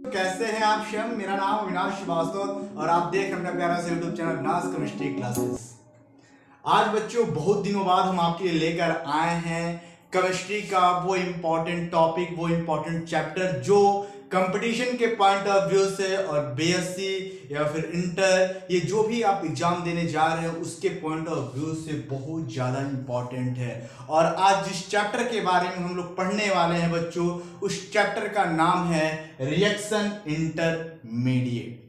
कैसे हैं आप शम? मेरा नाम अविनाश श्रीवास्तव और आप देख रहे हैं अपना प्यारा सा YouTube channel Avinash chemistry classes. आज बच्चों बहुत दिनों बाद हम आपके लिए लेकर आए हैं केमिस्ट्री का वो इम्पोर्टेंट टॉपिक, वो इम्पोर्टेंट चैप्टर जो कंपटीशन के पॉइंट ऑफ व्यू से और बीएससी या फिर इंटर, ये जो भी आप एग्जाम देने जा रहे हैं उसके पॉइंट ऑफ व्यू से बहुत ज़्यादा इम्पॉर्टेंट है। और आज जिस चैप्टर के बारे में हम लोग पढ़ने वाले हैं बच्चों, उस चैप्टर का नाम है रिएक्शन इंटरमीडिएट।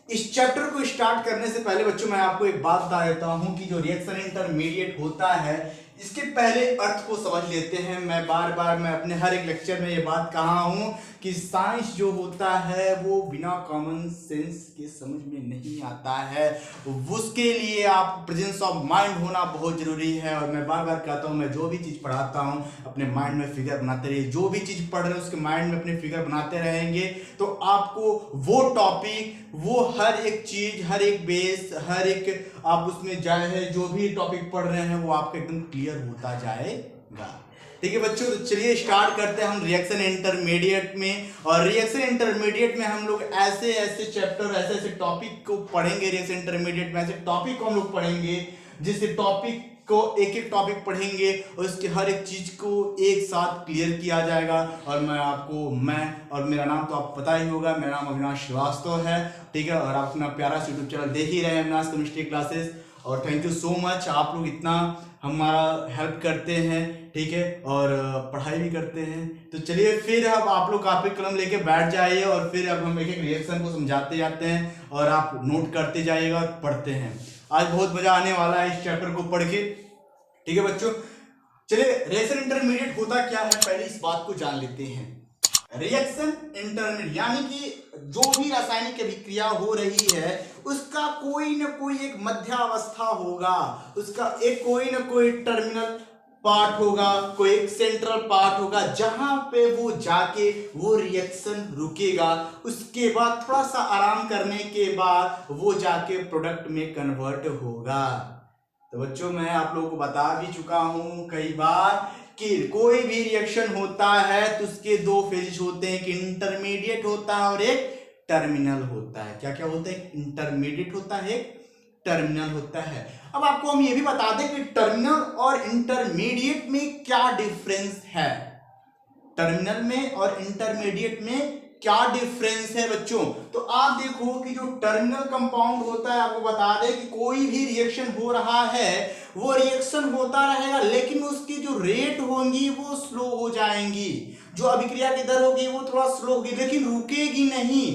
इस चैप्टर को स्टार्ट करने से पहले बच्चों मैं आपको एक बात बता देता हूं कि जो रिएक्शन इंटरमीडिएट होता है इसके पहले अर्थ को समझ लेते हैं। मैं बार बार अपने हर एक लेक्चर में ये बात कहा हूं कि साइंस जो होता है वो बिना कॉमन सेंस के समझ में नहीं आता है। उसके लिए आप प्रेजेंस ऑफ माइंड होना बहुत जरूरी है। और मैं बार बार कहता हूं, मैं जो भी चीज़ पढ़ाता हूं अपने माइंड में फिगर बनाते रहिए। जो भी चीज़ पढ़ रहे हैं उसके माइंड में अपने फिगर बनाते रहेंगे तो आपको वो टॉपिक, वो हर एक चीज़, हर एक बेस, हर एक आप उसमें जाए जो भी टॉपिक पढ़ रहे हैं वो आपका एकदम क्लियर होता जाएगा। ठीक है बच्चों, तो चलिए स्टार्ट करते हैं हम रिएक्शन इंटरमीडिएट में। और रिएक्शन इंटरमीडिएट में हम लोग ऐसे ऐसे चैप्टर, ऐसे ऐसे टॉपिक को पढ़ेंगे। रिएक्शन इंटरमीडिएट में ऐसे टॉपिक को हम लोग पढ़ेंगे जिससे टॉपिक को एक एक टॉपिक पढ़ेंगे और उसके हर एक चीज को एक साथ क्लियर किया जाएगा। और मैं और मेरा नाम तो आपको पता ही होगा, मेरा नाम अविनाश श्रीवास्तव है। ठीक है, और आप अपना प्यारा सा यूट्यूब चैनल देख ही रहे हैं अविनाश केमिस्ट्री क्लासेस। और थैंक यू सो मच, आप लोग इतना हमारा हेल्प करते हैं, ठीक है, और पढ़ाई भी करते हैं। तो चलिए फिर अब आप लोग कॉपी कलम लेके बैठ जाइए और फिर अब हम एक एक रिएक्शन को समझाते जाते हैं और आप नोट करते जाइएगा और पढ़ते हैं। आज बहुत मजा आने वाला है इस चैप्टर को पढ़ के। ठीक है बच्चों, चलिए रिएक्शन इंटरमीडिएट होता क्या है पहले इस बात को जान लेते हैं। रिएक्शन इंटरमीडिएट यानी कि जो भी रासायनिक अभिक्रिया हो रही है उसका कोई ना कोई एक मध्यावस्था होगा, उसका एक कोई ना कोई टर्मिनल पार्ट होगा, कोई एक सेंट्रल पार्ट होगा जहां पे वो जाके वो रिएक्शन रुकेगा। उसके बाद थोड़ा सा आराम करने के बाद वो जाके प्रोडक्ट में कन्वर्ट होगा। तो बच्चों मैं आप लोगों को बता भी चुका हूं कई बार कि कोई भी रिएक्शन होता है तो उसके दो फेजेस होते हैं, एक इंटरमीडिएट होता है और एक टर्मिनल होता है। क्या क्या होता है? इंटरमीडिएट होता है, एक टर्मिनल होता है। अब आपको हम ये भी बता दें कि टर्मिनल और इंटरमीडिएट में क्या डिफरेंस है। टर्मिनल में और इंटरमीडिएट में क्या डिफरेंस है बच्चों? तो आप देखो कि जो टर्मिनल कंपाउंड होता है, आपको बता दें कि कोई भी रिएक्शन हो रहा है वो रिएक्शन होता रहेगा लेकिन उसकी जो रेट होंगी वो स्लो हो जाएंगी। जो अभिक्रिया की दर होगी वो थोड़ा स्लो होगी लेकिन रुकेगी नहीं,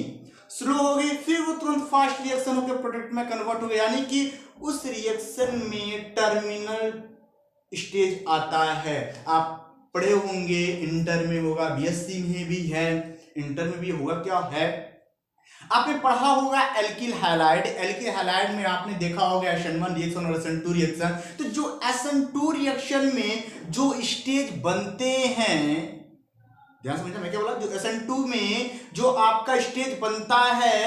स्लो होगी, फिर वो तुरंत फास्ट रिएक्शन होकर प्रोडक्ट में कन्वर्ट होगा। यानी कि उस रिएक्शन में टर्मिनल स्टेज आता है। आप पढ़े होंगे, इंटर में होगा, बीएससी में भी है, इंटर में भी होगा। क्या है? आपने पढ़ा होगा एल्किल हैलाइड। एल्किल हैलाइड में आपने देखा होगा SN1 रिएक्शन और SN2 रिएक्शन। तो जो SN2 रिएक्शन में जो स्टेज बनते हैं, ध्यान समझना मैं क्या बोला, जो SN2 में जो आपका स्टेज बनता है,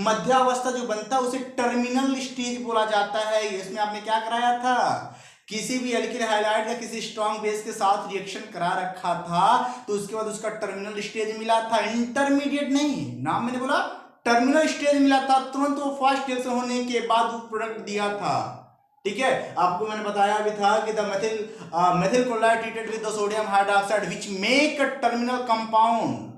मध्यावस्था जो बनता है उसे टर्मिनल स्टेज बोला जाता है। इसमें आपने क्या कराया था? किसी भी एल्किल हैलाइड या किसी स्ट्रॉन्ग बेस के साथ रिएक्शन करा रखा था तो उसके बाद उसका टर्मिनल स्टेज मिला था, इंटरमीडिएट नहीं। नाम मैंने बोला टर्मिनल स्टेज मिला था, तुरंत वो फास्ट रिएक्शन होने के बाद वो प्रोडक्ट दिया था। ठीक है, आपको मैंने बताया भी था कि the methyl chloride treated with the sodium hydroxide which make a terminal compound,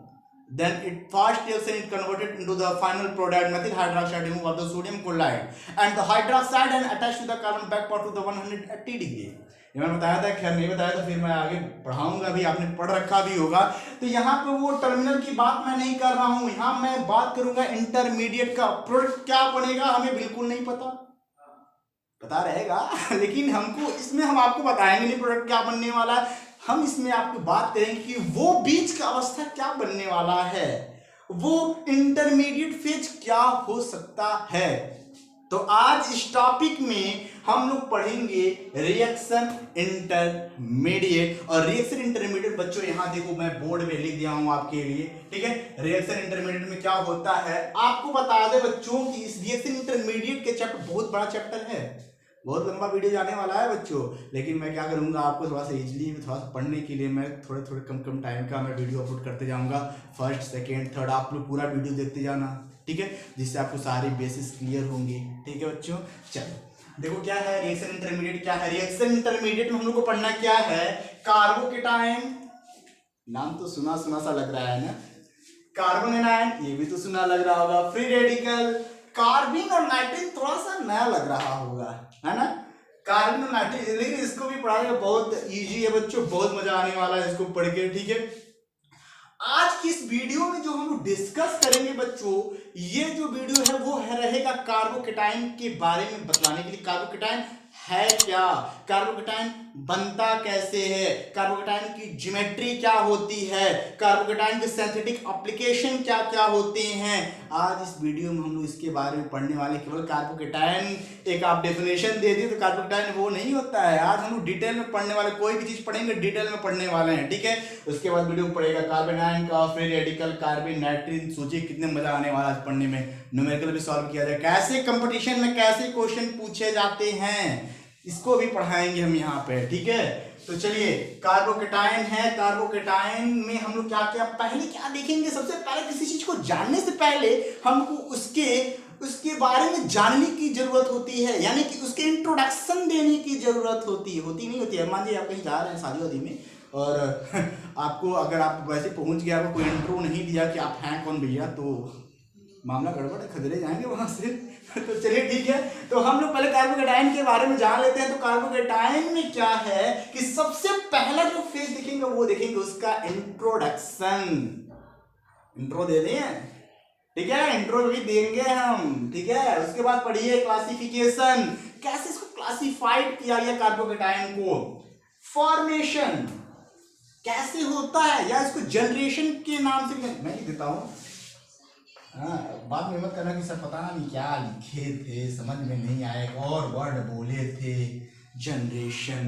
then it fast reaction it converted into the final product methyl hydroxide remove of the sodium chloride and the hydroxide and attached to the carbon back part to the 180 degree। ये मैंने बताया था, खैर नहीं बताया तो फिर मैं आगे पढ़ाऊंगा भी, आपने पढ़ रखा भी होगा। तो यहाँ पे वो टर्मिनल की बात मैं नहीं कर रहा हूँ, यहाँ मैं बात करूंगा इंटरमीडिएट का। प्रोडक्ट क्या बनेगा हमें बिल्कुल नहीं पता रहेगा लेकिन हमको इसमें हम आपको बताएंगे नहीं प्रोडक्ट क्या बनने वाला है। हम इसमें आपको बात करेंगे कि वो बीच का अवस्था क्या बनने वाला है, वो इंटरमीडिएट फेज क्या हो सकता है। तो आज इस टॉपिक में हम लोग पढ़ेंगे रिएक्शन इंटरमीडिएट। और रिएक्शन इंटरमीडिएट बच्चों यहाँ देखो मैं बोर्ड में लिख दिया हूँ आपके लिए। ठीक है, रिएक्शन इंटरमीडिएट में क्या होता है आपको बता दे बच्चों कि इस रिएक्शन इंटरमीडिएट के चैप्टर बहुत बड़ा चैप्टर है, बहुत लंबा वीडियो जाने वाला है बच्चों, लेकिन मैं क्या करूँगा, आपको थोड़ा सा इजीली थोड़ा सा पढ़ने के लिए मैं थोड़े थोड़े कम कम टाइम का मैं वीडियो अपलोड करते जाऊँगा। फर्स्ट सेकेंड थर्ड आप लोग पूरा वीडियो देखते जाना, ठीक है, जिससे आपको सारे बेसिस क्लियर होंगे। ठीक है बच्चों, चलो देखो क्या है रिएक्शन इंटरमीडिएट। क्या है रिएक्शन इंटरमीडिएट में हम लोग को पढ़ना क्या है, कार्बोकेटाइन। नाम तो सुना सुना सा लग रहा है ना, कार्बन एनायन, ये भी तो सुना लग रहा होगा। फ्री रेडिकल, कार्बिन और नाइट्रोजन थोड़ा सा नया लग रहा होगा, है ना, कार्बन और नाइट्रोजन, लेकिन इसको भी पढ़ाने में बहुत इजी है बच्चों, बहुत मजा आने वाला है इसको पढ़ के। ठीक है, आज की इस वीडियो में जो हम लोग डिस्कस करेंगे बच्चों, ये जो वीडियो है वो रहेगा कार्बोकेटाइन के बारे में बतलाने के लिए। कार्बोकेटाइन है क्या, कार्बोकेटाइन बनता कैसे है, कार्बोकेटाइन की ज्योमेट्री क्या होती है, कार्बोकेटाइन के सिंथेटिक एप्लीकेशन क्या क्या होते हैं, आज इस वीडियो में हम लोग इसके बारे में पढ़ने वाले। केवल कार्बोकेटाइन एक आप डेफिनेशन दे दिए तो कार्बोकेटाइन वो नहीं होता है, आज हम लोग डिटेल में पढ़ने वाले, कोई भी चीज पढ़ेंगे डिटेल में पढ़ने वाले हैं। ठीक है, उसके बाद वीडियो पढ़ेगा कार्बन आयन का, फ्री रेडिकल, कार्बन, नाइट्रोजन। सोचिए कितने मजा आने वाला आज पढ़ने में। न्यूमेरिकल भी सॉल्व किया जाए, कैसे कंपटीशन में कैसे क्वेश्चन पूछे जाते हैं, इसको भी पढ़ाएंगे हम यहाँ पे। ठीक है, तो चलिए कार्बोकेटाइन है, कार्बोकेटाइन में हम लोग क्या क्या पहले क्या देखेंगे। सबसे पहले किसी चीज को जानने से पहले हमको उसके बारे में जानने की जरूरत होती है, यानी कि उसके इंट्रोडक्शन देने की जरूरत होती नहीं होती है। मान लीजिए आप कहीं जा रहे हैं शादी वादी में और आपको अगर आप वैसे पहुंच गया, आपको कोई इंट्रो नहीं दिया कि आप हैं कौन भैया, तो मामला गड़बड़ है, खतरे जाएंगे वहां से। तो चलिए ठीक है, तो हम लोग पहले कार्बोकेटाइन के बारे में जान लेते हैं। तो कार्बोकेटाइन में क्या है कि सबसे पहला जो फेज देखेंगे वो देखेंगे उसका इंट्रोडक्शन। इंट्रो दे दें, ठीक है, इंट्रो भी देंगे हम। ठीक है, उसके बाद पढ़िए क्लासिफिकेशन, कैसे इसको क्लासिफाइड किया गया कार्बोकेटाइन को, फॉर्मेशन कैसे होता है, या इसको जनरेशन के नाम से मैं लिख देता हूं। हाँ, बाद में मत करना कि सर पता नहीं क्या लिखे थे, समझ में नहीं आया, एक और वर्ड बोले थे, जनरेशन।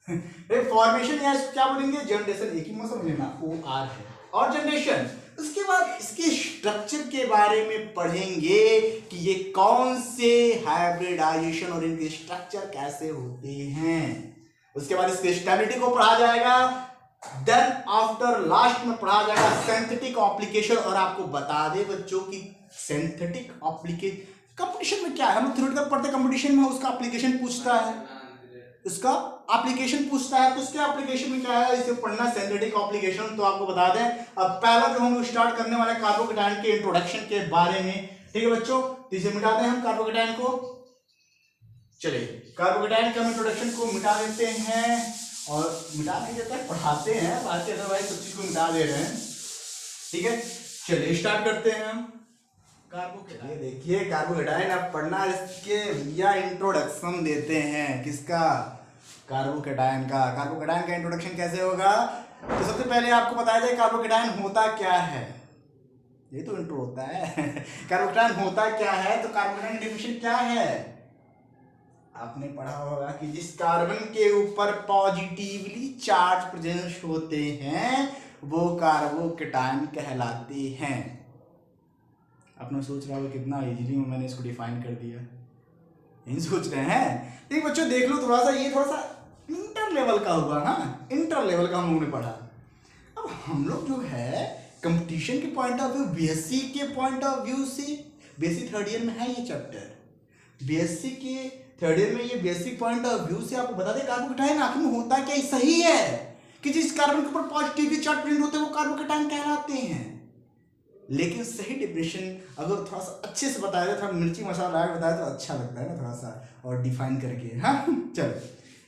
फॉर्मेशन या इसको क्या बोलेंगे, जनरेशन, एक ही मत समझ लेना, OR है, और जनरेशन। उसके बाद इसके स्ट्रक्चर के बारे में पढ़ेंगे कि ये कौन से हाइब्रिडाइजेशन और इनके स्ट्रक्चर कैसे होते हैं। उसके बाद इसके स्टेबिलिटी को पढ़ा जाएगा। देन आफ्टर लास्ट में पढ़ा जाएगा सिंथेटिक एप्लीकेशन। और आपको बता दे बच्चों कि सिंथेटिक एप्लीकेशन कंपटीशन में क्या है, हम थ्योरेटिकल पढ़ते कंपटीशन में उसका एप्लीकेशन पूछता है, उसका एप्लीकेशन पूछता है, तो उसके एप्लीकेशन में क्या है इसे पढ़ना, सिंथेटिक एप्लीकेशन। तो आपको बता दें अब पहला जो हम स्टार्ट करने वाले कार्बोकेटाइन के इंट्रोडक्शन के बारे में। ठीक है बच्चों, तो इसे मिटाते हैं हम कार्बोकेटाइन को। चलिए कार्बोकेटाइन के इंट्रोडक्शन को मिटा देते हैं, और मिटा नहीं देता, पढ़ाते हैं, पढ़ाते अदरवाइज सब चीज को मिटा दे रहे हैं। ठीक है, चलिए स्टार्ट करते हैं हम कार्बोकेटाइन। देखिए कार्बोकेटाइन अब पढ़ना, इसके या इंट्रोडक्शन देते हैं किसका, कार्बोकेटाइन का। कार्बोकेटाइन का इंट्रोडक्शन कैसे होगा, तो सबसे पहले आपको बताया जाए कार्बोकेटाइन होता क्या है, ये तो इंट्रो होता है। कार्बोकेटाइन होता क्या है, तो कार्बोकेटाइन डेफिनेशन क्या है, आपने पढ़ा होगा कि जिस कार्बन के ऊपर पॉजिटिवली चार्ज प्रेजेंस होते हैं वो कार्बोकेटाइन कहलाते हैं। आपने सोच रहा होगा कितना इजीली मैंने इसको डिफाइन कर दिया, नहीं सोच रहे हैं। एक बच्चों देख लो थोड़ा सा, ये थोड़ा सा इंटर लेवल का हुआ ना, इंटर लेवल का हम लोगों ने पढ़ा। अब हम लोग जो है कंपटीशन के पॉइंट ऑफ व्यू, बीएससी के पॉइंट ऑफ व्यू से, बीएससी थर्ड ईयर में है ये चैप्टर, बीएससी के थर्ड ईयर में ये बेसिक पॉइंट ऑफ व्यू से आपको बता दें कार्बोकेटाइन आखिर में होता क्या, सही है कि जिस कार्बन के ऊपर पॉजिटिव चार्ज प्रेजेंट होते हैं वो कार्बोकेटाइन कहलाते हैं। लेकिन सही डिफिनेशन अगर थोड़ा सा अच्छे से बताया जाए, थोड़ा मिर्ची मसाला बताया तो अच्छा लगता है ना थोड़ा सा, और डिफाइन करके। हाँ चलो,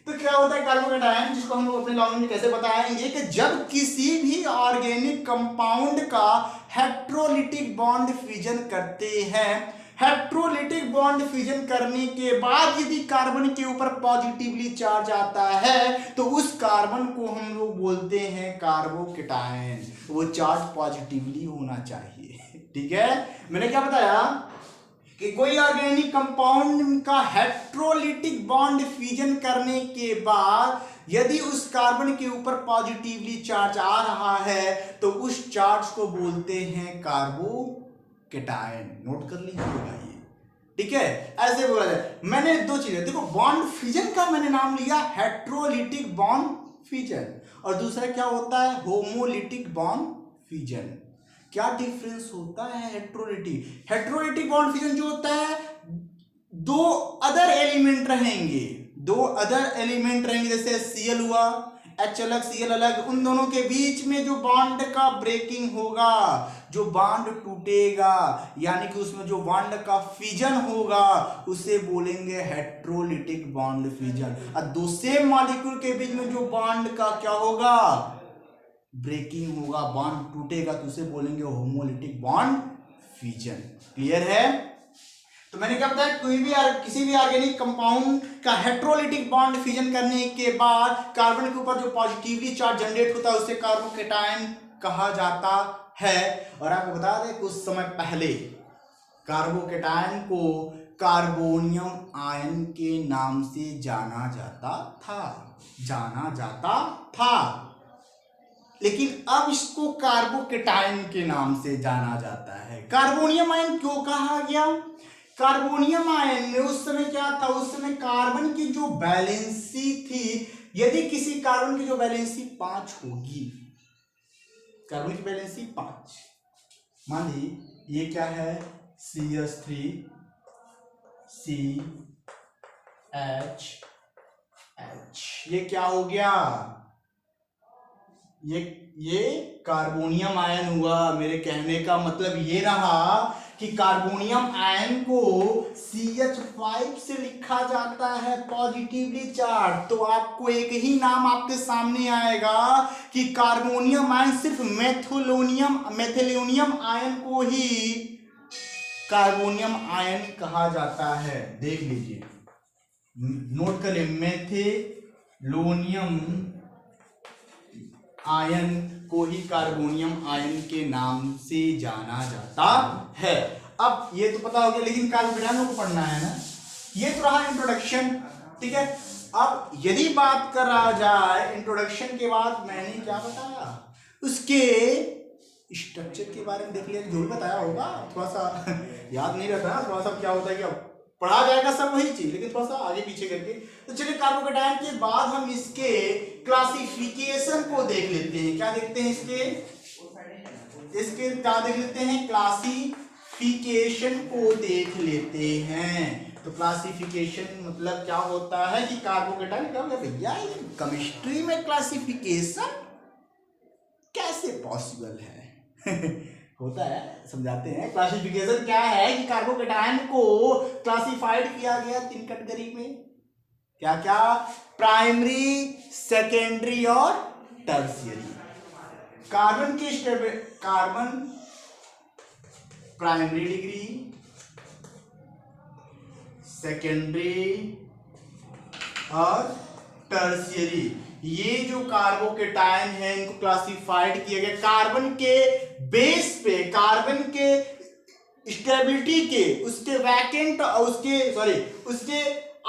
तो क्या होता है कार्बोकेटाइन, जिसको हम लोग अपने लैंग्वेज में कैसे बताएंगे कि जब किसी भी ऑर्गेनिक कंपाउंड का हेट्रोलिटिक बॉन्ड फ्यूजन करते हैं, हेट्रोलिटिक बॉन्ड फ्यूजन करने के बाद यदि कार्बन के ऊपर पॉजिटिवली चार्ज आता है तो उस कार्बन को हम लोग बोलते हैं कार्बोकेटाइन। वो चार्ज पॉजिटिवली होना चाहिए। ठीक है, मैंने क्या बताया कि कोई ऑर्गेनिक कंपाउंड का हेट्रोलिटिक बॉन्ड फ्यूजन करने के बाद यदि उस कार्बन के ऊपर पॉजिटिवली चार्ज आ रहा है तो उस चार्ज को बोलते हैं कार्बोकेटाइन। नोट कर लीजिएगा ये, ठीक है, ऐसे बोला जाए। मैंने दो चीजें देखो, बॉन्ड फिजन का मैंने नाम लिया हेट्रोलिटिक बॉन्ड फिजन, और दूसरा क्या होता है होमोलिटिक बॉन्ड फिजन। क्या डिफरेंस होता है हेट्रोलिटिक बॉन्ड फिजन जो होता है, दो अदर एलिमेंट रहेंगे, जैसे Cl हुआ, H अलग Cl अलग, उन दोनों के बीच में जो बॉन्ड का ब्रेकिंग होगा, जो बॉन्ड टूटेगा, यानी कि उसमें जो बॉन्ड का फिजन होगा उसे बोलेंगे हेट्रोलिटिक बॉन्ड फिजन। और दो सेम मॉलिक्यूल के बीच में जो बॉन्ड का क्या होगा ब्रेकिंग होगा, बॉन्ड टूटेगा, तो उसे बोलेंगे होमोलिटिक बॉन्ड फिजन। क्लियर है? तो मैंने क्या बताया, किसी भी ऑर्गेनिक कंपाउंड का हेट्रोलिटिक बॉन्ड फिजन करने के बाद कार्बन के ऊपर जो पॉजिटिवली चार्ज जनरेट होता है उसे कार्बोकेटायन कहा जाता है। और आपको बता दें कुछ समय पहले कार्बोकेटायन को कार्बोनियम आयन के नाम से जाना जाता था, लेकिन अब इसको कार्बोकेटायन के नाम से जाना जाता है। कार्बोनियम आयन क्यों कहा गया? कार्बोनियम आयन में उस समय क्या था, उस समय कार्बन की जो वैलेंसी थी, यदि किसी कार्बन की जो वैलेंसी 5 होगी, कार्बन की वैलेंसी 5, मान ली ये क्या है CH3 CH, ये क्या हो गया, ये कार्बोनियम आयन हुआ। मेरे कहने का मतलब ये रहा कि कार्बोनियम आयन को CH5 से लिखा जाता है पॉजिटिवली चार्ज, तो आपको एक ही नाम आपके सामने आएगा कि कार्बोनियम आयन सिर्फ मेथिलोनियम आयन को ही कार्बोनियम आयन कहा जाता है। देख लीजिए, नोट कर ले, मेथिलोनियम आयन को ही कार्बोनियम आयन के नाम से जाना जाता है। अब ये तो पता हो गया, लेकिन कार्बोकेटायन को पढ़ना है ना, ये तो रहा इंट्रोडक्शन, ठीक है। अब यदि बात करा जाए इंट्रोडक्शन के बाद मैंने क्या बताया, उसके स्ट्रक्चर के बारे में देख लिया, जो भी बताया होगा थोड़ा सा याद नहीं रहता ना, थोड़ा सा क्या होता है कि अब पढ़ा जाएगा सब वही चीज, लेकिन थोड़ा सा आगे पीछे करके। तो चलिए कार्बोकेटायन के बाद हम इसके क्लासिफिकेशन को देख लेते हैं। क्या देखते हैं इसके क्या देख लेते हैं, क्लासिफिकेशन को देख लेते हैं। तो क्लासिफिकेशन मतलब क्या होता है कि कार्बोकेटायन क्या होगा भैया, केमिस्ट्री में क्लासिफिकेशन कैसे पॉसिबल है होता है, समझाते हैं। क्लासिफिकेशन क्या है कि कार्बोकेटायन को क्लासिफाइड किया गया 3 कैटेगरी में। क्या क्या? प्राइमरी, सेकेंडरी और tertiary. Carbon primary decree, secondary और टर्शियरी, ये जो कार्बोकेटायन है इनको क्लासिफाइड किया गया कार्बन के बेस पे, कार्बन के स्टेबिलिटी के, उसके वैकेंट और उसके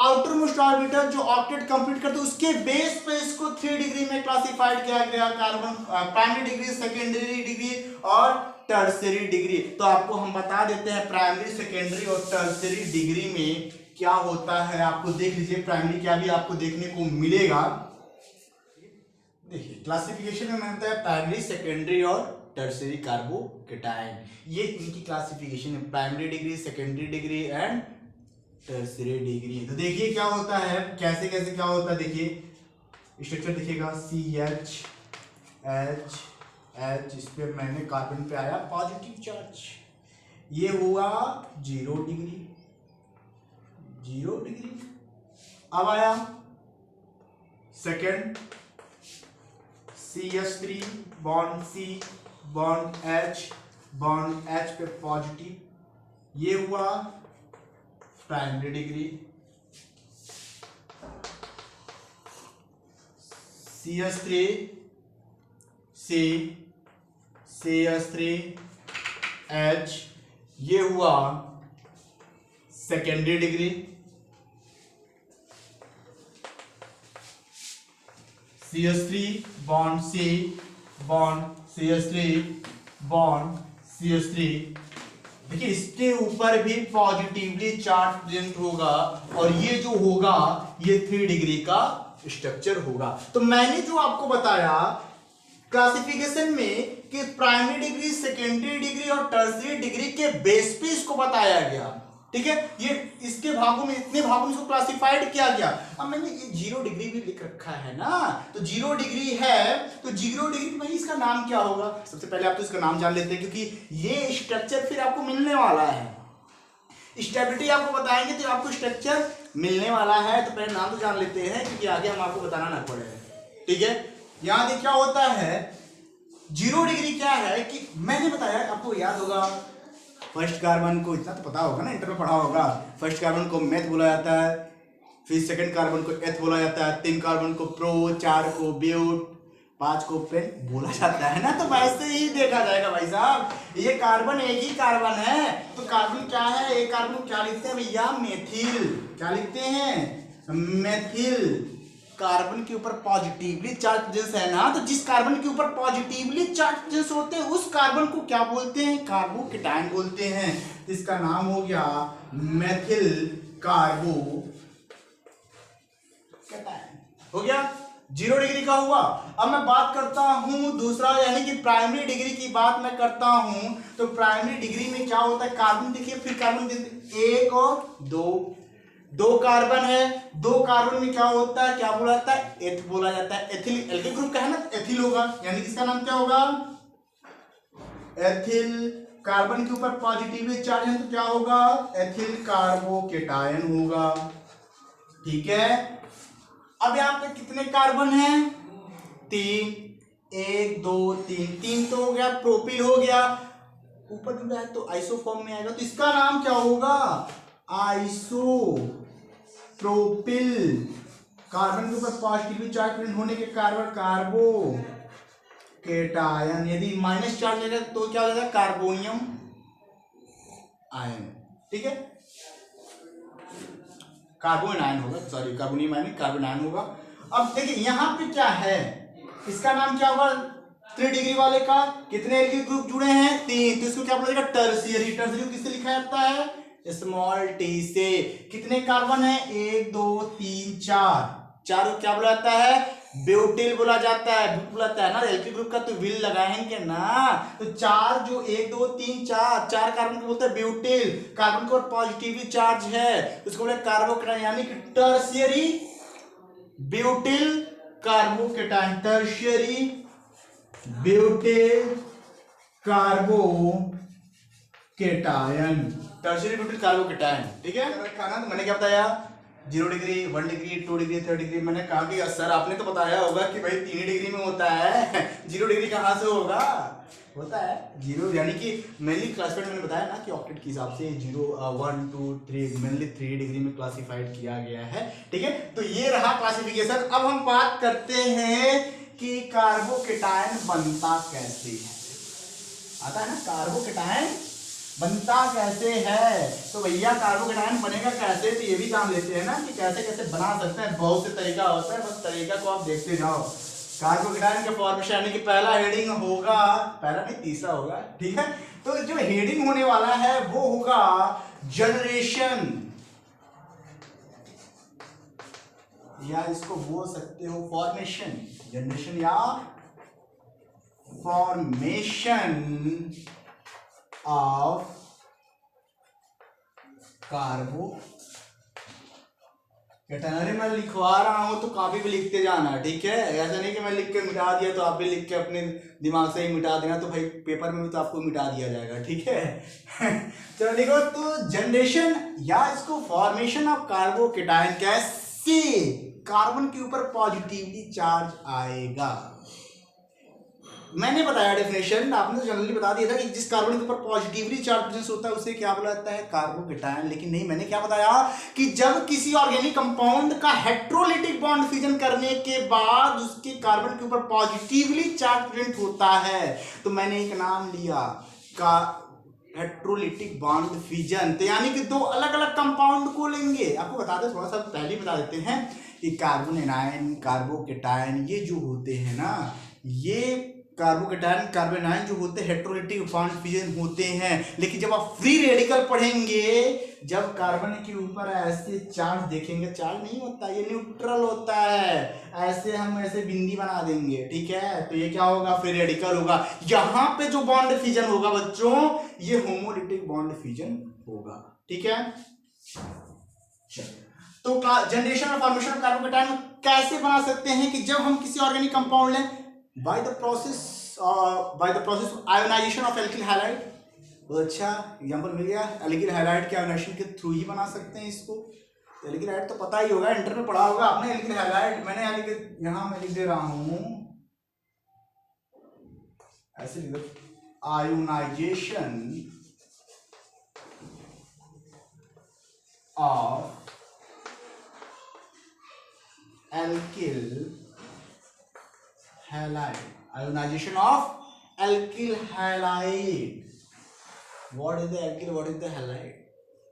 आउटर मोस्ट ऑर्बिटल जो ऑक्टेट कंप्लीट करते उसके बेस पे इसको 3 डिग्री में क्लासिफाइड किया गया, carbon primary decree, secondary degree और टर्शियरी डिग्री। तो आपको हम बता देते हैं प्राइमरी, सेकेंडरी और टर्शियरी डिग्री में क्या होता है। आपको देख लीजिए, प्राइमरी क्या भी आपको देखने को मिलेगा। देखिए क्लासिफिकेशन में होता है प्राइमरी, सेकेंडरी और टर्शियरी कार्बोकेटायन, ये इनकी क्लासिफिकेशन है, primary decree, secondary degree and tertiary degree. तो देखिए क्या होता है, कैसे कैसे क्या होता है, देखिए स्ट्रक्चर देखिएगा, CH H, इस पे मैंने कार्बन पे आया पॉजिटिव चार्ज, ये हुआ 0 डिग्री, अब आया second CH3 bond C bond H पे पॉजिटिव, ये हुआ primary decree, CH3 C CH3 H, ये हुआ secondary degree, CH3 bond C bond CH3 bond CH3, देखिए इसके ऊपर भी पॉजिटिवली चार्ज प्रेजेंट होगा और ये जो होगा ये 3 डिग्री का स्ट्रक्चर होगा। तो मैंने जो आपको बताया क्लासिफिकेशन में कि प्राइमरी डिग्री, सेकेंडरी डिग्री और टर्शियरी डिग्री के बेस पे इसको बताया गया, ठीक है। ये इसके भागों में, इतने भागों में इसको क्लासिफाइड किया गया। अब मैंने ये 0 डिग्री भी लिख रखा है ना, तो 0 डिग्री है, तो 0 डिग्री में इसका नाम क्या होगा? सबसे पहले आप तो इसका नाम जान लेते हैं, क्योंकि ये स्ट्रक्चर फिर आपको मिलने वाला है। स्टेबिलिटी आपको बताएंगे तो आपको स्ट्रक्चर मिलने वाला है, तो पहले नाम तो जान लेते हैं क्योंकि आगे हम आपको बताना ना पड़े, ठीक है। यहां देखिए क्या होता है, 0 डिग्री क्या है कि मैंने बताया, आपको याद होगा फर्स्ट कार्बन को, इतना तो पता होगा ना, इंटर में पढ़ा होगा, फर्स्ट कार्बन को मेथ बोला जाता है, फिर सेकंड कार्बन को एथ बोला जाता है, 3 कार्बन को प्रो, 4 को ब्यूट, 5 को पेन बोला जाता है ना। तो वैसे ही देखा जाएगा भाई साहब, ये कार्बन एक ही कार्बन है, तो कार्बन क्या है, एक कार्बन को क्या लिखते हैं भैया, मेथिल। क्या लिखते हैं, मेथिल। कार्बन के ऊपर पॉजिटिवली चार्ज प्रेजेंस है ना, तो जिस कार्बन के ऊपर पॉजिटिवली चार्ज प्रेजेंस होते हैं उस कार्बन को क्या बोलते हैं, कार्बोकेटायन बोलते हैं। इसका नाम हो गया मेथिल कार्बोकेटायन, हो गया। 0 डिग्री का हुआ। अब मैं बात करता हूं दूसरा, यानी कि प्राइमरी डिग्री की बात मैं करता हूं, तो प्राइमरी डिग्री में क्या होता है, कार्बन देखिए, फिर कार्बन 1 और 2 कार्बन है, 2 कार्बन में क्या होता है, क्या बोला जाता है, एथ बोला जाता है। एथिल, एल्किल ग्रुप का है ना, एथिल होगा, यानी कि इसका नाम क्या होगा, एथिल। कार्बन के ऊपर पॉजिटिवली चार्ज है तो क्या होगा, एथिल कार्बोकेटायन होगा, ठीक है। अब यहाँ पे कितने कार्बन हैं, 3, 1 2 3 तो हो गया, प्रोपिल हो गया, ऊपर जुड़ा है तो आइसोफॉर्म में आएगा, तो इसका नाम क्या होगा, आइसोप्रोपिल। कार्बन के ऊपर पॉजिटिवली चार्ज प्रेजेंट होने के कार्बन कार्बोकेटायन, यदि माइनस चार्ज है तो क्या हो जाएगा, कार्बोनियम आयन, ठीक है, कार्बोन आयन होगा, sorry carbonium ion, carbon ion होगा। अब देखिए यहां पे क्या है, इसका नाम क्या होगा, 3 डिग्री वाले का कितने एल्किल ग्रुप जुड़े हैं, 3, तो इसको क्या बोला जाएगा, टर्शियरी। टर्शियरी किससे लिखा जाता है, स्मॉल टी से। कितने कार्बन है, 1 2 3 4 को क्या बोला जाता है, ब्यूटिल बोला जाता है, बोला जाता है ना, एल्किल ग्रुप का तो विल लगाएंगे ना, तो 4 जो 1 2 3 4 कार्बन को बोलते हैं ब्यूटिल। कार्बन को पॉजिटिवली चार्ज है, उसको बोले कार्बोकेटायन, यानी कि tertiary butyl carbocation, tertiary butyl carbocation, tertiary butyl carbocation, ठीक है। खाना तो मैंने क्या बताया, 0 डिग्री, 1 डिग्री, 2 डिग्री, 3 डिग्री। मैंने कहा कि सर आपने तो बताया होगा कि भाई 3 डिग्री में होता है, 0 डिग्री कहाँ से होगा, होता है 0, यानी कि मेनली क्लासिफाइड मैंने बताया ना कि ऑक्टेट के हिसाब से 0 1 2 3 मेनली 3 डिग्री में क्लासिफाइड किया गया है, ठीक है। तो ये रहा क्लासिफिकेशन। अब हम बात करते हैं कि कार्बोकेटायन बनता कैसे है, आता है ना, कार्बोकेटायन बनता कैसे है। तो भैया कार्बोकेटायन बनेगा कैसे, तो ये भी जान लेते हैं ना कि कैसे कैसे बना सकते हैं। बहुत से तरीका होता है, बस तरीका को आप देखते जाओ। कार्बोकेटायन के फॉर्मेशन, यानी कि पहला हेडिंग होगा, पहला नहीं तीसरा होगा, ठीक है। तो जो हेडिंग होने वाला है वो होगा जनरेशन, या इसको बोल सकते हो फॉर्मेशन, जनरेशन या फॉर्मेशन ऑफ कार्बोकेटायन। अरे मैं लिखवा रहा हूं तो कॉपी पे लिखते जाना, ठीक है, ऐसा नहीं कि मैं लिख के मिटा दिया तो आप भी लिख के अपने दिमाग से ही मिटा देना, तो भाई पेपर में भी तो आपको मिटा दिया जाएगा, ठीक है। चलो देखो, तो जनरेशन या इसको फॉर्मेशन ऑफ कार्बोकेटायन, कैसे कार्बन के ऊपर पॉजिटिवली चार्ज आएगा। मैंने बताया डेफिनेशन, आपने तो जनरली बता दिया था कि जिस कार्बन के ऊपर पॉजिटिवली चार्ज प्रेजेंस होता है उसे क्या बोला जाता है, कार्बोकेटायन। लेकिन नहीं, मैंने क्या बताया कि जब किसी ऑर्गेनिक कंपाउंड का हेट्रोलिटिक बॉन्ड फ्यूजन करने के बाद उसके कार्बन के ऊपर पॉजिटिवली चार्ज प्रेजेंट होता है, तो मैंने एक नाम लिया का हेट्रोलिटिक बॉन्ड फ्यूजन। तो यानी कि 2 अलग अलग कंपाउंड को लेंगे। आपको बता दें, थोड़ा सा पहले बता देते हैं कि कार्बन एनायन, कार्बोकेटायन, ये जो होते हैं ना, ये कार्बोकेटायन कार्बेनाइन जो होते हैं हेटेरोलिटिक बॉन्ड फिजन होते हैं। लेकिन जब आप फ्री रेडिकल पढ़ेंगे, जब कार्बन के ऊपर ऐसे चार्ज देखेंगे, चार्ज नहीं होता, ये न्यूट्रल होता है, ऐसे हम ऐसे बिंदी बना देंगे, ठीक है, तो ये क्या होगा, फ्री रेडिकल होगा। यहाँ पे जो बॉन्ड फिजन होगा बच्चों, ये होमोलिटिक बॉन्ड फिजन होगा, ठीक है। तो जनरेशन और फॉर्मेशन ऑफ कार्बोकेटायन कैसे बना सकते हैं कि जब हम किसी ऑर्गेनिक कंपाउंड लें by the process of ionisation of alkyl halide. तो अच्छा एग्जांपल मिल गया, एल्किल हैलाइड के आयोनाइजेशन के थ्रू ही बना सकते हैं इसको। एल्किल हैलाइड तो पता ही होगा, इंटर में पढ़ा होगा आपने एल्किल हैलाइड। मैंने यहाँ मैं लिख दे रहा हूं, ऐसे लिख दो, ionisation of alkyl halide, ionization of alkyl halide. What is the alkyl, what is the halide?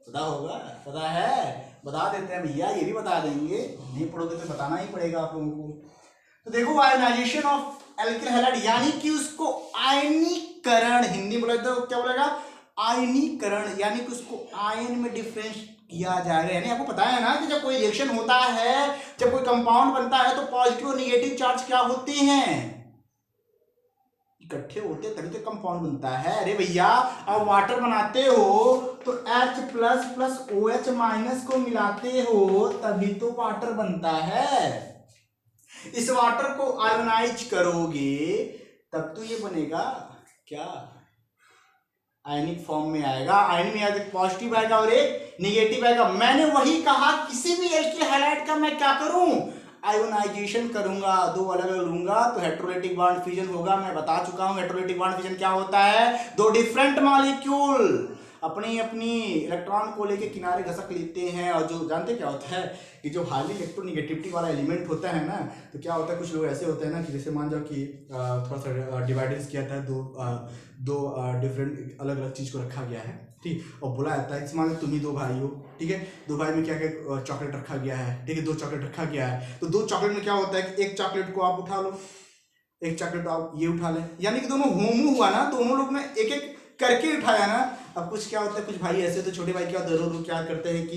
पता होगा, पता है, बता देते हैं भैया, ये भी बता देंगे, नहीं पढ़ोगे तो बताना ही पड़ेगा आप लोगों को। तो देखो आयोनाइजेशन ऑफ एल्किल हैलाइड यानी कि उसको आयनीकरण, हिंदी बोले तो क्या बोलेगा, आयनीकरण, यानी कि उसको आयन में डिफरेंस किया जाएगा। यानी आपको पता है ना कि जब कोई रिएक्शन होता है, जब कोई कंपाउंड बनता है, तो पॉजिटिव और नेगेटिव चार्ज क्या होते हैं, इकट्ठे होते, तभी तो कंपाउंड बनता है। अरे भैया अब वाटर बनाते हो तो H plus plus OH minus को मिलाते हो, तभी तो वाटर बनता है। इस वाटर को आयोनाइज करोगे तब तो ये बनेगा क्या, आयनिक फॉर्म में आएगा। आयन में एक पॉजिटिव आएगा और एक निगेटिव आएगा। मैंने वही कहा, किसी भी एल्किल हैलाइड का मैं क्या करूं, आयोनाइजेशन करूंगा, दो अलग अलग लूंगा तो हेटेरोलिटिक बॉन्ड फ्यूजन होगा। मैं बता चुका हूं हेटेरोलिटिक बॉन्ड फ्यूजन क्या होता है, दो डिफरेंट मॉलिक्यूल अपनी अपनी इलेक्ट्रॉन को लेके किनारे घसक लेते हैं। और जो जानते क्या होता है कि जो हाईली इलेक्ट्रोनिगेटिविटी वाला एलिमेंट होता है ना, तो क्या होता है, कुछ लोग ऐसे होते हैं ना कि जैसे मान जाओ कि थोड़ा सा डिवाइडेंस किया था, दो डिफरेंट अलग अलग चीज को रखा गया है, ठीक, और बोला जाता है मान लो तुम ही दो भाई हो, ठीक है, दो भाई में क्या क्या चॉकलेट रखा गया है, ठीक है, दो चॉकलेट रखा गया है, तो दो चॉकलेट में क्या होता है कि एक चॉकलेट को आप उठा लो, एक चॉकलेट आप ये उठा लें, यानी कि दोनों होमो हुआ ना, दोनों लोग ने एक एक करके उठाया ना। अब कुछ क्या होता है, कुछ भाई ऐसे, तो छोटे भाई क्या दोनों क्या करते हैं कि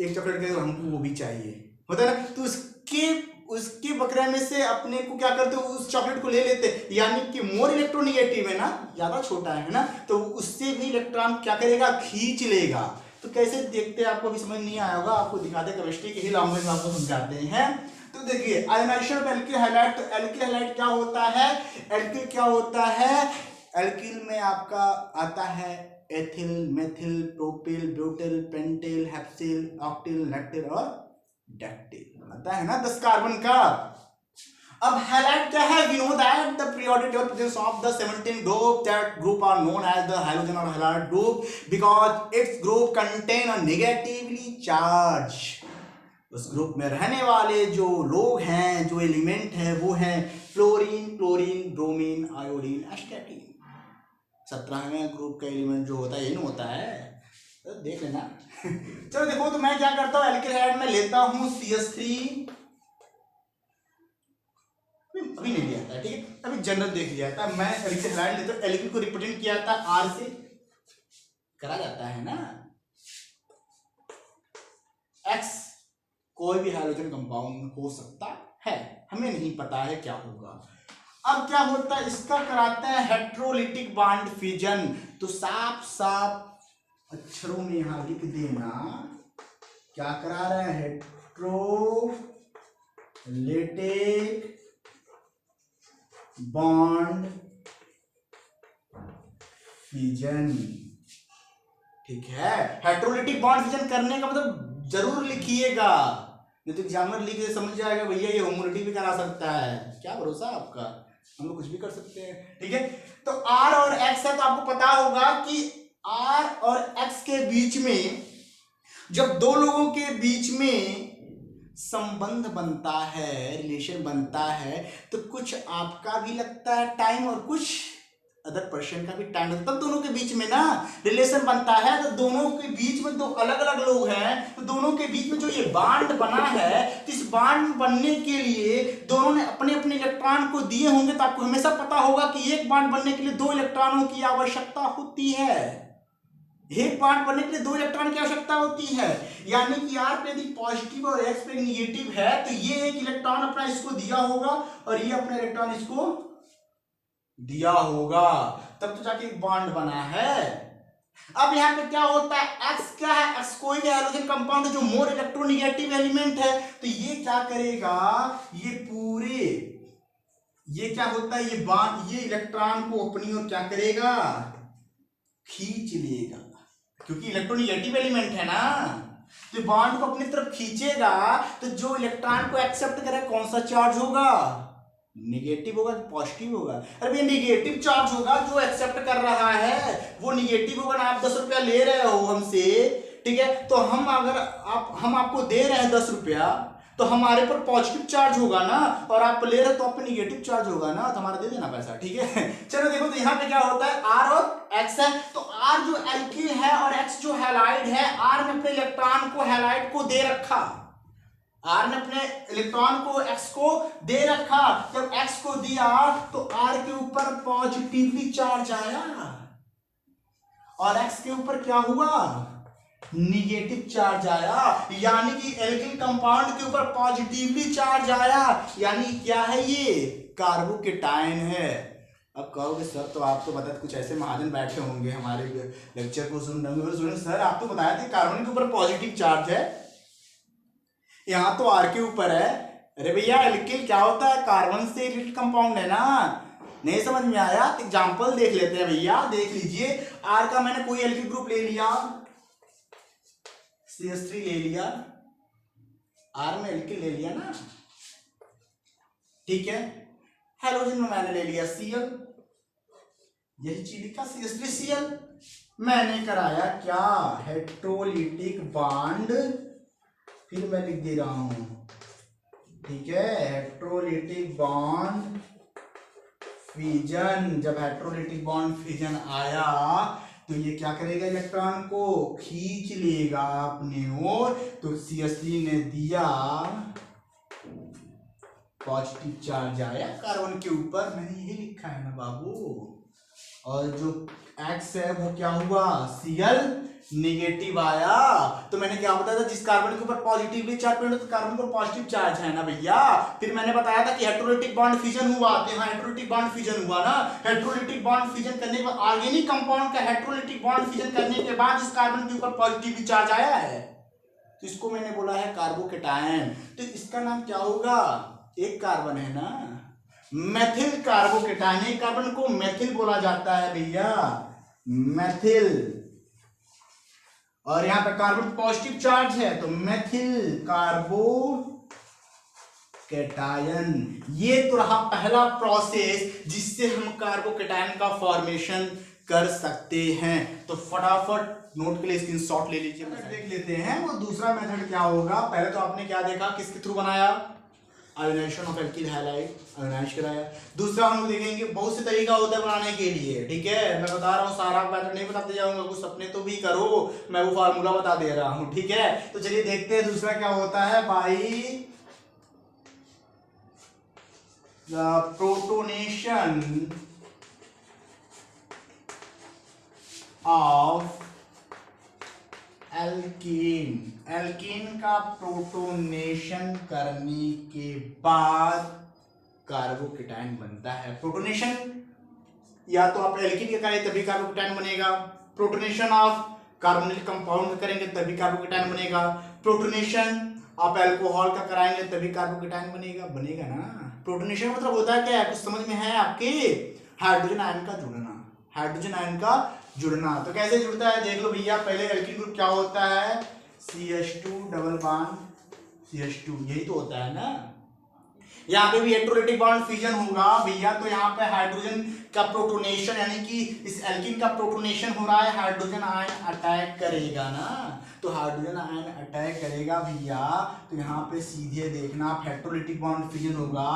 एक चॉकलेट के हमको वो भी चाहिए होता है ना, तो उसके बकरे में से अपने को क्या करते हो, उस चॉकलेट को ले लेते, यानी कि मोर इलेक्ट्रोनिगेटिव है ना, ज्यादा छोटा है ना, तो उससे भी इलेक्ट्रॉन क्या करेगा, खींच लेगा। तो कैसे देखते हैं, आपको भी समझ नहीं आया होगा, आपको दिखाते केमिस्ट्री के ही लैंग्वेज में आपको समझाते हैं। तो देखिए आयोनाइजेशन ऑफ एल्किल हैलाइड, तो एल्किल हैलाइड क्या होता है, एल्किल क्या होता है, एल्किल में आपका आता है ethyl, methyl, propyl, butyl, pentyl, hexyl, octyl, लैक्टिल और डैक्टिल आता है ना 10 कार्बन का। अब हैलाइड क्या है, we know that the periodic table presence of the 17 group, that group are known as the halogen or halide group because its group contain a negatively charge। उस ग्रुप में रहने वाले जो लोग हैं, जो एलिमेंट हैं, वो हैं fluorine, chlorine, bromine, iodine, astatine. 17वें ग्रुप का एलिमेंट जो होता है ये नहीं होता है, तो देख लेना। चलो देखो, तो मैं क्या करता हूँ, एल्किल हैलाइड में लेता हूँ CH3, अभी नहीं लिया था, ठीक है, अभी जनरल देख लिया था। मैं एल्किल हैलाइड लेता हूँ, एल्किल को रिप्रेजेंट किया था R से, करा जाता है ना, X कोई भी हाइड्रोजन कंपाउंड हो सकता है, हमें नहीं पता है क्या होगा। अब क्या होता है, इसका कराता है हेटेरोलिटिक बॉन्ड फिजन। तो साफ साफ अक्षरों में यहां लिख देना, क्या करा रहे हैं, हेटेरोलिटिक बॉन्ड फिजन, ठीक है। हेटेरोलिटिक बॉन्ड फिजन करने का मतलब जरूर लिखिएगा, नहीं तो एग्जामिनर लिख के समझ जाएगा भैया ये होमोलिटिक भी करा सकता है, क्या भरोसा आपका, हम लोग कुछ भी कर सकते हैं, ठीक है। तो R और X है, तो आपको पता होगा कि R और X के बीच में, जब दो लोगों के बीच में संबंध बनता है, रिलेशन बनता है, तो कुछ आपका भी लगता है टाइम और कुछ अदर पर्सन का भी टाइम लगता है, तब दोनों के बीच में ना रिलेशन बनता है। तो दोनों के बीच में दो अलग अलग लोग हैं, तो दोनों के बीच में जो ये बॉन्ड बना है, तो इस बॉन्ड बनने के लिए दोनों ने अपने अपने इलेक्ट्रॉन को दिए होंगे। तो आपको हमेशा पता होगा कि एक बॉन्ड बनने के लिए 2 इलेक्ट्रॉनों की आवश्यकता होती है। एक बॉन्ड बनने के लिए 2 इलेक्ट्रॉन की आवश्यकता होती है। यानी कि R पे यदि पॉजिटिव और X पे निगेटिव है, तो ये एक इलेक्ट्रॉन अपना इसको दिया होगा और ये अपना इलेक्ट्रॉन इसको दिया होगा, तब तो जाके एक बॉन्ड बना है। अब यहाँ पे क्या होता है, X क्या है, X कोई भी हाइड्रोजन कंपाउंड जो मोर इलेक्ट्रोनेगेटिव एलिमेंट है, तो ये क्या करेगा, ये पूरे ये क्या होता है, ये बॉन्ड ये इलेक्ट्रॉन को अपनी ओर क्या करेगा, खींच लेगा, क्योंकि इलेक्ट्रोनेगेटिव एलिमेंट है ना, तो बॉन्ड को अपनी तरफ खींचेगा। तो जो इलेक्ट्रॉन को एक्सेप्ट करे कौन सा चार्ज होगा, निगेटिव होगा कि पॉजिटिव होगा। अरे ये निगेटिव चार्ज होगा, जो एक्सेप्ट कर रहा है वो निगेटिव होगा ना। आप 10 रुपया ले रहे हो हमसे, ठीक है, तो हम आपको दे रहे हैं 10 रुपया, तो हमारे पर पॉजिटिव चार्ज होगा ना, और आप ले रहे हो तो आप पे निगेटिव चार्ज होगा ना, तो हमारा दे देना पैसा, ठीक है। चलो देखो, तो यहाँ पे क्या होता है, R और X है, तो R जो एल्किल है और X जो हैलाइड है, R ने अपने इलेक्ट्रॉन को हैलाइड को दे रखा, R ने अपने इलेक्ट्रॉन को X को दे रखा। जब X को दिया तो R के ऊपर पॉजिटिवली चार्ज आया और X के ऊपर क्या हुआ, निगेटिव चार्ज आया। यानी कि एल्किल कंपाउंड के ऊपर पॉजिटिवली चार्ज आया, यानी क्या है, ये कार्बोकेटायन है। अब कहोगे सर, तो आप तो बता, कुछ ऐसे महाजन बैठे होंगे हमारे लेक्चर को सुन रहे होंगे, सर आप तो बताया थे कार्बन के ऊपर पॉजिटिव चार्ज है, यहाँ तो R के ऊपर है। अरे भैया, एल्किल क्या होता है, कार्बन से रिलेटेड कंपाउंड है ना, नहीं समझ में आया? एग्जांपल देख लेते हैं भैया, देख लीजिए। R का मैंने कोई एल्किल ग्रुप ले लिया, CH3 ले लिया, R में एल्किल ले लिया ना, ठीक है। हाइड्रोजन में मैंने ले लिया Cl, यही चीज लिखा CH3Cl। मैंने कराया क्या, हेट्रोलिटिक बॉन्ड, फिर मैं लिख दे रहा हूं, ठीक है, हेट्रोलिटिक बॉन्ड फिजन। जब हेट्रोलिटिक बॉन्ड फिजन आया तो ये क्या करेगा, इलेक्ट्रॉन को खींच लेगा अपने ओर। तो CH3 ने दिया, पॉजिटिव चार्ज आया कार्बन के ऊपर, मैंने यही लिखा है ना बाबू। और जो X है वो क्या हुआ, Cl निगेटिव आया। तो मैंने क्या बताया था, जिस कार्बन के ऊपर पॉजिटिवली चार्ज पड़े तो कार्बन पर पॉजिटिव चार्ज है ना भैया। फिर मैंने बताया था कि हेट्रोलिटिक बॉन्ड फिजन हुआ, तो यहाँ हेट्रोलिटिक बॉन्ड फिजन हुआ ना। हेट्रोलिटिक बॉन्ड फिजन करने के बाद ऑर्गेनिक कंपाउंड का हेट्रोलिटिक बॉन्ड फिजन करने के बाद जिस कार्बन के ऊपर पॉजिटिवली चार्ज आया है, तो इसको मैंने बोला है कार्बोकेटायन। तो इसका नाम क्या होगा, एक कार्बन है ना, मेथिल कार्बोकेटायन। एक कार्बन को मेथिल बोला जाता है भैया, मेथिल। और यहां पे कार्बन पॉजिटिव चार्ज है, तो मेथिल कार्बोकेटायन। ये तो रहा पहला प्रोसेस जिससे हम कार्बोकेटायन का फॉर्मेशन कर सकते हैं। तो फटाफट नोट के लिए स्क्रीनशॉट ले लीजिए, देख लेते हैं वो दूसरा मेथड क्या होगा। पहले तो आपने क्या देखा, किसके थ्रू बनाया, ionisation of alkyl halide, ionise कराया। दूसरा हम लोग देखेंगे, बहुत से तरीका होता है बनाने के लिए, ठीक है। मैं बता रहा हूँ, सारा मैथड नहीं बताते जाऊंगा, कुछ अपने तो भी करो, मैं वो फार्मूला बता दे रहा हूँ, ठीक है। तो चलिए देखते हैं दूसरा क्या होता है। By the protonation of alkene. Alkene का प्रोटोनेशन करने के बाद कार्बोकेटायन बनता है। प्रोटोनेशन या तो आप एल्कीन के करें तभी कार्बोकेटायन बनेगा, प्रोटोनेशन ऑफ कार्बोनिल कंपाउंड करेंगे तभी कार्बोकेटायन बनेगा, प्रोटोनेशन आप अल्कोहल का कराएंगे तभी कार्बोकेटायन बनेगा ना। प्रोटोनेशन मतलब होता है क्या, कुछ समझ में है आपके, हाइड्रोजन आयन का जुड़ना, हाइड्रोजन आयन का जुड़ना। तो कैसे जुड़ता है देख लो भैया। पहले एल्कीन ग्रुप क्या होता है, CH2 डबल बॉन्ड CH2, यही तो होता है ना। यहाँ पे भी हेट्रोलिटिक बॉन्ड फिजन होगा भैया, तो यहाँ पे हाइड्रोजन का प्रोटोनेशन, यानी कि इस एल्कीन का प्रोटोनेशन हो रहा है, हाइड्रोजन आयन अटैक करेगा ना। तो हाइड्रोजन आयन अटैक करेगा भैया, तो यहाँ पे सीधे देखना, हेट्रोलिटिक बॉन्ड फिजन होगा,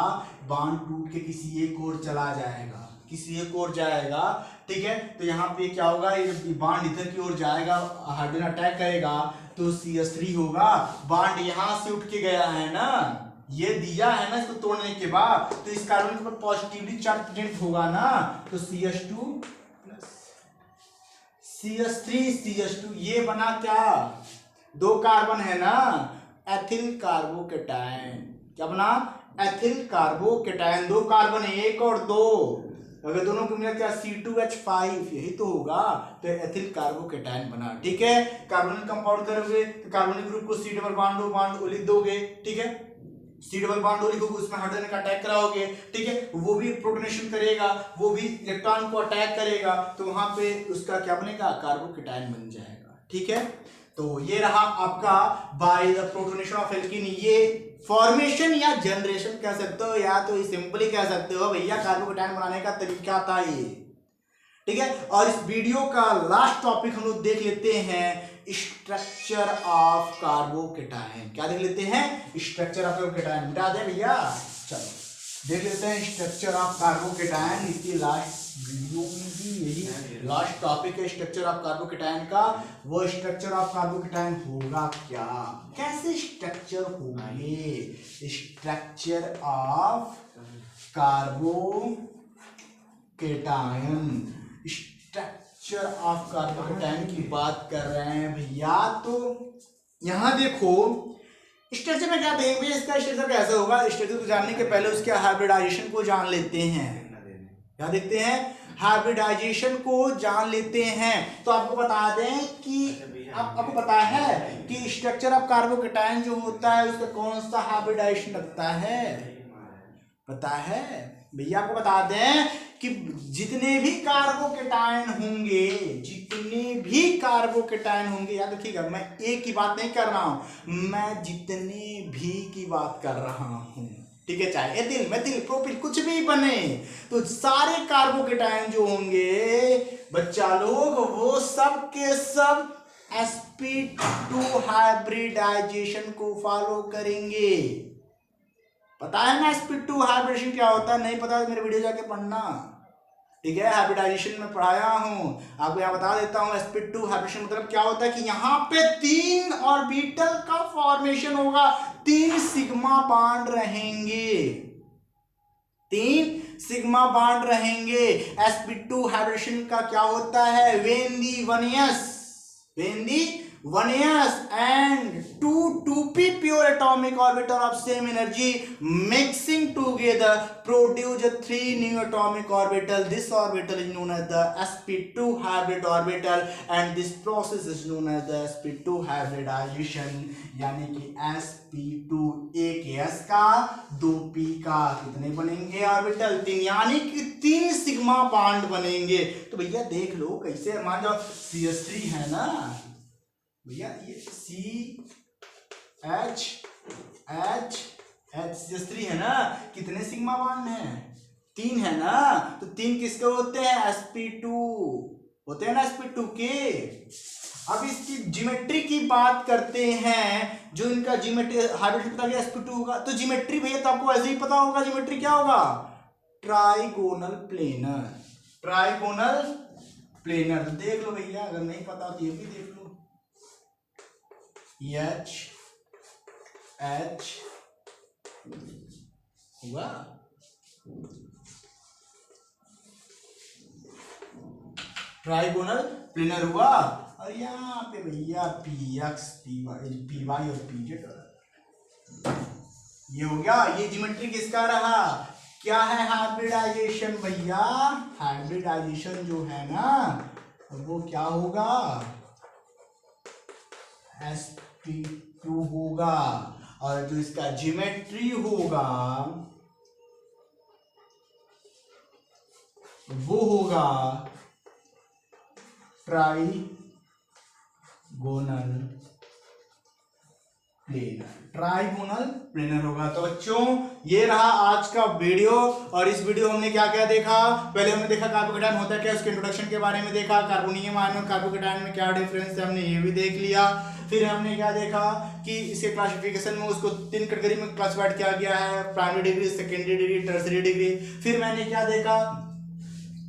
बॉन्ड टूट के किसी एक ओर चला जाएगा, किसी एक ओर जाएगा, ठीक है, तो यहाँ पे क्या होगा, ये बांड इधर की ओर जाएगा, हाइड्रोजन अटैक करेगा तो CH3 होगा। बांड यहाँ से उठ के गया है ना, ये दिया है ना, इसको तोड़ने के बाद तो इस कार्बन के ऊपर पॉजिटिवली चार्ज प्रेजेंट होगा ना, तो CH2 प्लस CH3 CH2, ये बना क्या, 2 कार्बन है ना, एथिल कार्बोकेटायन। क्या बना, एथिल कार्बोकेटायन। 2 कार्बन है, 1 और 2, अगर दोनों को मिला क्या, C2H5, यही तो होगा, तो एथिल कार्बोकेटायन बना। ठीक है, कार्बोनिल कंपाउंड करोगे तो कार्बोनिल ग्रुप को C डबल बॉन्ड O लिख दोगे। ठीक है, C डबल बॉन्ड O लिखोगे, उसमें हाइड्रोजन का अटैक कराओगे, ठीक है, वो भी प्रोटोनेशन करेगा, वो भी इलेक्ट्रॉन को अटैक करेगा, तो वहां पे उसका क्या बनेगा, कार्बोकेटायन बन जाएगा। ठीक है, तो ये रहा आपका by the protonation of alkene. ये फॉर्मेशन या जनरेशन कह सकते हो, या तो सिंपली कह सकते हो भैया कार्बोकेटायन बनाने का तरीका था ये। ठीक है, और इस वीडियो का लास्ट टॉपिक हम लोग देख लेते हैं, स्ट्रक्चर ऑफ कार्बोकेटायन। क्या देख लेते हैं, स्ट्रक्चर ऑफ कार्बोकेटायन। मिटा दे भैया, चलो देख लेते हैं स्ट्रक्चर ऑफ कार्बोकेटायन। इसकी लास्ट वीडियो में भी यही लास्ट टॉपिक है स्ट्रक्चर ऑफ कार्बोकेटायन का। वो स्ट्रक्चर ऑफ कार्बोकेटायन होगा क्या, कैसे स्ट्रक्चर होंगे, structure of carbocation, structure of carbocation की बात कर रहे हैं भैया। तो यहां देखो स्ट्रक्चर में क्या देखेंगे, इसका स्ट्रक्चर कैसे होगा। स्ट्रक्चर को जानने के पहले उसके हाइब्रिडाइजेशन को जान लेते हैं। क्या देखते हैं, हाइब्रिडाइजेशन को जान लेते हैं। तो आपको बता दें कि आपको पता है कि स्ट्रक्चर ऑफ कार्बोकेटायन जो होता है उसका कौन सा हाइब्रिडाइजेशन लगता है, पता है भैया। आपको बता दें कि जितने भी कार्बोकेटायन होंगे, जितने भी कार्बोकेटायन होंगे, याद रखिएगा मैं एक की बात नहीं कर रहा हूं, मैं जितने भी की बात कर रहा हूं। ठीक है, चाहे एथिल मेथिल प्रोपिल कुछ भी बने, तो सारे कार्बोकेटायन जो होंगे बच्चा लोग, वो सब के सब sp2 हाइब्रिडाइजेशन को फॉलो करेंगे। पता है ना sp2 हाइब्रिडेशन क्या होता है, नहीं पता तो मेरे वीडियो जाके पढ़ना। ठीक है, हाइब्रिडाइजेशन में पढ़ाया हूं, आपको यहाँ बता देता हूं। sp2 हाइब्रिडेशन मतलब क्या होता है कि यहाँ पे 3 ऑर्बिटल का फॉर्मेशन होगा, 3 सिग्मा बॉन्ड रहेंगे, 3 सिग्मा बॉन्ड रहेंगे। sp2 हाइब्रिडेशन का क्या होता है, when the 1s and 2p pure atomic orbital of same energy mixing together produce 3 new atomic orbital. This orbital is known as the sp2 hybrid orbital and this process is known as the sp2 hybridization। यानी कि sp2 एक s का 2p का कितने बनेंगे orbital, 3, यानी कि 3 sigma bond बनेंगे। तो भैया देख लो कैसे, मान लो CH3 है ना भैया, ये CH3 है ना, कितने सिग्मा बॉन्ड है, 3 है ना, तो 3 किसके होते हैं, sp2 होते हैं ना, sp2 के। अब इसकी ज्योमेट्री की बात करते हैं, जो इनका ज्योमेट्री हाइड्रोजन पता गया sp2 होगा, तो ज्योमेट्री भैया तो आपको ऐसे ही पता होगा, ज्योमेट्री क्या होगा, ट्राइगोनल प्लेनर, ट्राइगोनल प्लेनर। तो देख लो भैया, अगर नहीं पता तो ये भी देख लो, H हुआ, ट्राइगोनल प्लेनर हुआ, और यहाँ पे भैया PX PY और PZ ये हो गया। ये ज्योमेट्री किसका रहा, क्या है, हाइब्रिडाइजेशन भैया। हाइब्रिडाइजेशन जो है ना वो क्या होगा, sp2 होगा, और जो इसका ज्योमेट्री होगा वो होगा ट्राइगोनल प्लेनर, ट्राइगोनल प्लेनर होगा। तो बच्चों ये रहा आज का वीडियो, और इस वीडियो में हमने क्या क्या देखा, पहले हमने देखा कार्बोकेटायन होता क्या, उसके इंट्रोडक्शन के बारे में देखा, कार्बोनियम आयन और कार्बोकेटायन में क्या डिफरेंस है हमने ये भी देख लिया। फिर हमने क्या देखा कि इसके क्लासिफिकेशन में उसको 3 कैटेगरी में क्लासिफाइड किया गया है, primary decree, secondary degree, tertiary degree. फिर मैंने क्या देखा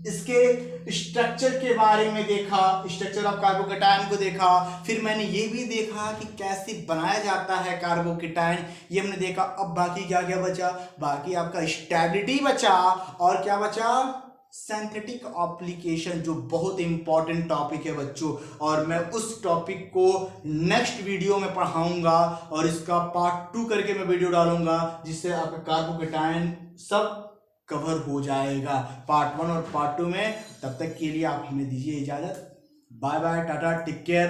इसके स्ट्रक्चर के बारे में देखा, स्ट्रक्चर ऑफ कार्बोकेटायन को देखा, फिर मैंने ये भी देखा कि कैसे बनाया जाता है कार्बोकेटायन, ये हमने देखा। अब बाकी क्या क्या बचा? बाकी आपका स्टेबिलिटी बचा, और क्या बचा? सिंथेटिक एप्लीकेशन, जो बहुत इंपॉर्टेंट टॉपिक है बच्चों, और मैं उस टॉपिक को नेक्स्ट वीडियो में पढ़ाऊंगा और इसका पार्ट 2 करके मैं वीडियो डालूंगा, जिससे आपका कार्बोकेटायन सब कवर हो जाएगा पार्ट 1 और पार्ट 2 में। तब तक के लिए आप हमें दीजिए इजाजत। Bye bye, tata, take care.